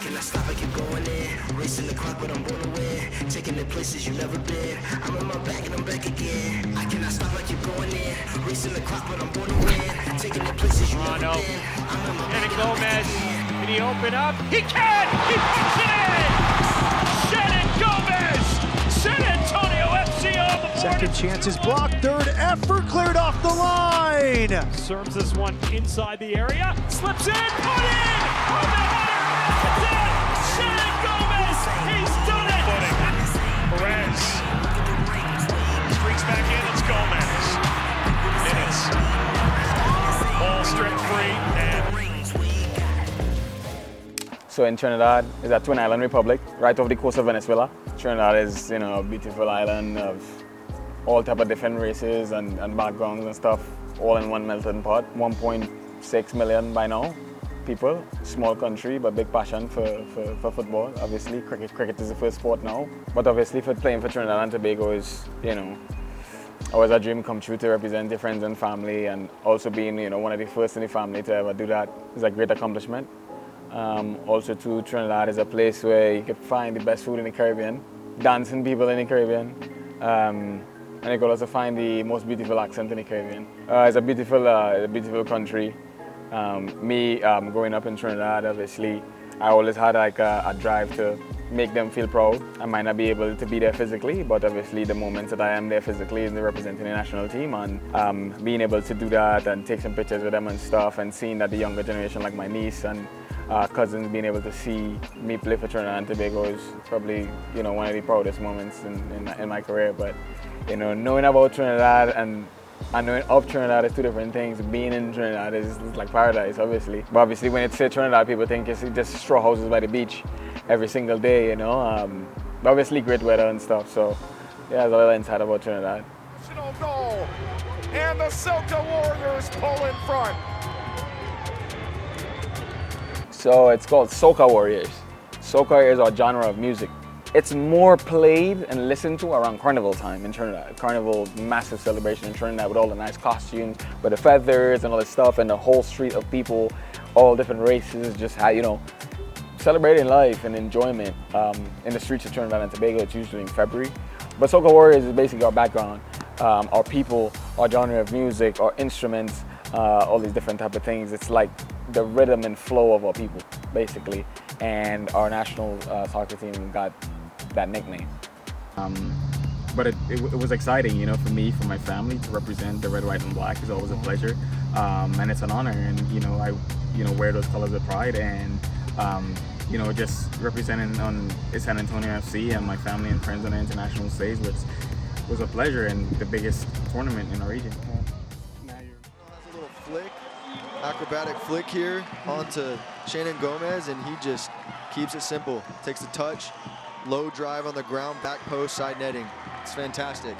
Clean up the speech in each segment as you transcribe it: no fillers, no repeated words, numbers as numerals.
cannot stop, I keep going in. Racing the clock, but I'm blown away. Taking the places you've never been. I'm on my back and I'm back again. I cannot stop, I keep going in. Racing the clock, but I'm blown away. Taking the places you've never been. I'm on my back and I'm back again. Can he open up? He can! He puts it in! Shannon Gomez! San Antonio FC on the board! Second chance is blocked, third effort cleared off the line! Serves this one inside the area, slips in, put in! On the header, it's in! Shannon Gomez! He's done it! Perez streaks back in, it's Gomez. Minutes. Ball stripped free, and So in Trinidad is a twin island republic, right off the coast of Venezuela. Trinidad is, a beautiful island of all type of different races and backgrounds and stuff, all in one melting pot. 1.6 million by now people. Small country, but big passion for football. Obviously, cricket is the first sport now. But obviously, for playing for Trinidad and Tobago is, always a dream come true to represent your friends and family, and also being, one of the first in the family to ever do that is a great accomplishment. Also too, Trinidad is a place where you can find the best food in the Caribbean, dancing people in the Caribbean, and you can also find the most beautiful accent in the Caribbean. It's a beautiful country. Growing up in Trinidad, obviously, I always had like a drive to make them feel proud. I might not be able to be there physically, but obviously the moments that I am there physically is representing the national team, and being able to do that and take some pictures with them and stuff, and seeing that the younger generation, like my niece and cousins, being able to see me play for Trinidad and Tobago is probably, one of the proudest moments in my career. But, knowing about Trinidad and knowing of Trinidad is two different things. Being in Trinidad is like paradise, obviously. But obviously when it's Trinidad, people think it's just straw houses by the beach every single day, But obviously great weather and stuff. So, yeah, there's a little insight about Trinidad. Goal, and the Soca Warriors pull in front. So it's called Soca Warriors. Soca is our genre of music. It's more played and listened to around carnival time in Trinidad. Carnival, massive celebration in Trinidad with all the nice costumes, with the feathers and all this stuff, and the whole street of people, all different races, just celebrating life and enjoyment in the streets of Trinidad and Tobago. It's usually in February. But Soca Warriors is basically our background, our people, our genre of music, our instruments, all these different type of things. It's like the rhythm and flow of our people, basically. And our national soccer team got that nickname. But it was exciting, for me, for my family, to represent the red, white, and black is always a pleasure, and it's an honor. And I wear those colors with pride, and just representing on San Antonio FC and my family and friends on the international stage was a pleasure, and the biggest tournament in our region. Has a little flick, acrobatic flick here onto Shannon Gomez, and he just keeps it simple. Takes the touch, low drive on the ground, back post, side netting. It's fantastic.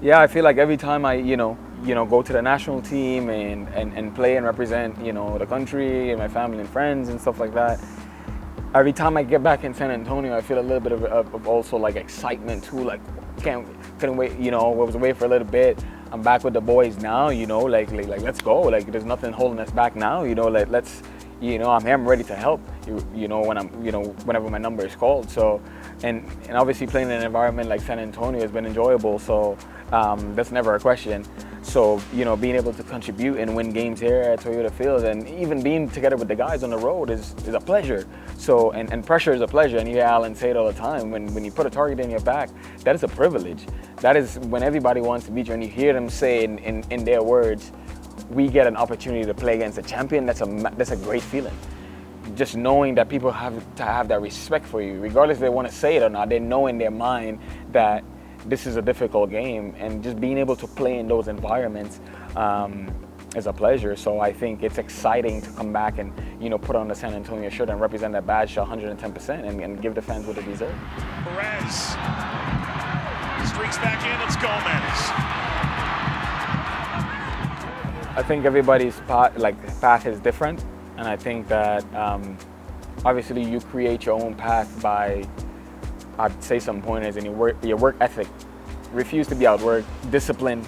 Yeah, I feel like every time I, go to the national team and play and represent, the country and my family and friends and stuff like that, every time I get back in San Antonio, I feel a little bit of also like excitement too. Like, couldn't wait, was away for a little bit. I'm back with the boys now, like let's go. Like, there's nothing holding us back now, let's, I'm here, I'm ready to help, whenever my number is called. So, and obviously playing in an environment like San Antonio has been enjoyable. So that's never a question. So, being able to contribute and win games here at Toyota Field, and even being together with the guys on the road is a pleasure. So, and pressure is a pleasure. And you hear Alan say it all the time, when you put a target in your back, that is a privilege. That is when everybody wants to beat you, and you hear them say in their words, we get an opportunity to play against a champion. That's a great feeling. Just knowing that people have to have that respect for you, regardless if they want to say it or not. They know in their mind that this is a difficult game, and just being able to play in those environments is a pleasure. So I think it's exciting to come back and put on the San Antonio shirt and represent that badge to 110% and give the fans what they deserve. Perez streaks back in, it's Gomez. I think everybody's path is different, and I think that obviously you create your own path by, I'd say, some pointers in your work ethic. Refuse to be outworked, discipline,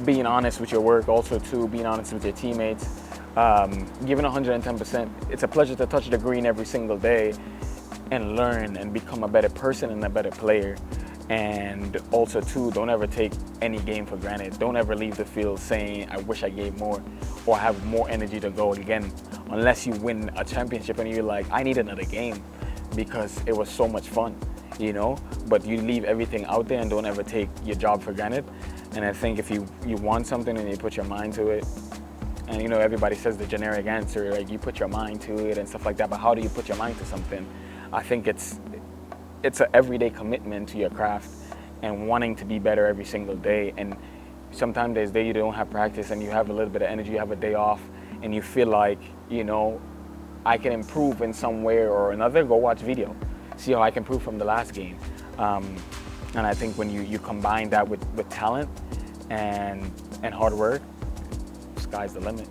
being honest with your work, also too being honest with your teammates, giving 110%. It's a pleasure to touch the green every single day and learn and become a better person and a better player. And also too, don't ever take any game for granted. Don't ever leave the field saying, I wish I gave more or have more energy to go again, unless you win a championship and you're like, I need another game because it was so much fun, you know? But you leave everything out there and don't ever take your job for granted. And I think if you want something and you put your mind to it, and you know, everybody says the generic answer, like you put your mind to it and stuff like that, but how do you put your mind to something? I think it's an everyday commitment to your craft and wanting to be better every single day. And sometimes there's days you don't have practice and you have a little bit of energy, you have a day off, and you feel like, you know, I can improve in some way or another. Go watch video, see how I can improve from the last game. And I think when you combine that with talent and hard work, sky's the limit.